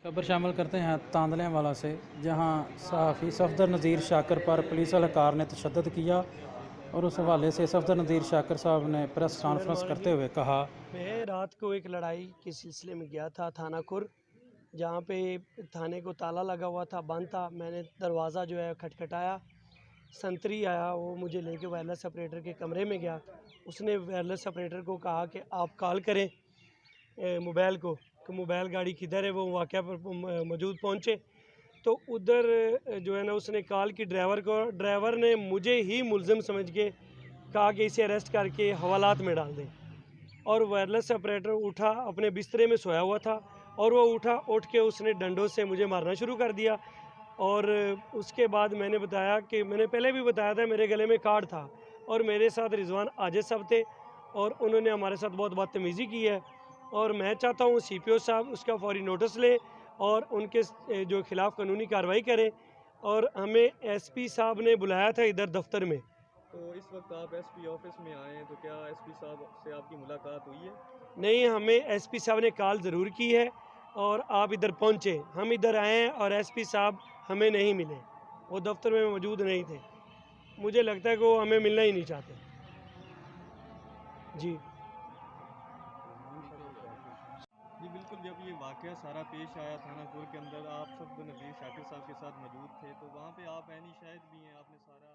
खबर शामिल करते हैं तांदलेवाला से, जहां सहाफ़ी सफदर नज़ीर शाकर पर पुलिस एहलकार ने तशद्दुद किया और उस हवाले से सफदर नज़ीर शाकर साहब ने प्रेस कॉन्फ्रेंस करते हुए कहा। मैं रात को एक लड़ाई के सिलसिले में गया था थाना खुर, जहाँ पे थाने को ताला लगा हुआ था, बंद था। मैंने दरवाज़ा जो है खटखटाया, संतरी आया, वो मुझे लेके वायरलेस ऑपरेटर के कमरे में गया। उसने वायरलेस ऑपरेटर को कहा कि आप कॉल करें मोबाइल को कि मोबाइल गाड़ी किधर है। वो वाक़या पर मौजूद पहुँचे तो उधर जो है ना उसने कॉल की ड्राइवर को। ड्राइवर ने मुझे ही मुलज़िम समझ के कहा कि इसे अरेस्ट करके हवालात में डाल दें। और वायरलेस ऑपरेटर उठा, अपने बिस्तरे में सोया हुआ था, और वो उठ के उसने डंडों से मुझे मारना शुरू कर दिया। और उसके बाद मैंने बताया कि मैंने पहले भी बताया था मेरे गले में कार्ड था, और मेरे साथ रिजवान आजिज़ साहब थे, और उन्होंने हमारे साथ बहुत बदतमीज़ी की है। और मैं चाहता हूँ CPO साहब उसका फौरी नोटिस लें और उनके जो खिलाफ़ कानूनी कार्रवाई करें। और हमें SP साहब ने बुलाया था इधर दफ्तर में। तो इस वक्त आप SP ऑफिस में आए हैं, तो क्या SP साहब से आपकी मुलाकात हुई है? नहीं, हमें SP साहब ने कॉल ज़रूर की है और आप इधर पहुँचे। हम इधर आए हैं और SP साहब हमें नहीं मिले, वो दफ्तर में मौजूद नहीं थे। मुझे लगता है कि वो हमें मिलना ही नहीं चाहते। जी जी बिल्कुल, जब ये वाक़या सारा पेश आया थाना पुर के अंदर, आप सफदर नज़ीर शाकिर साहब के साथ मौजूद थे, तो वहाँ पे आप ऐनी शाहिद भी हैं, आपने सारा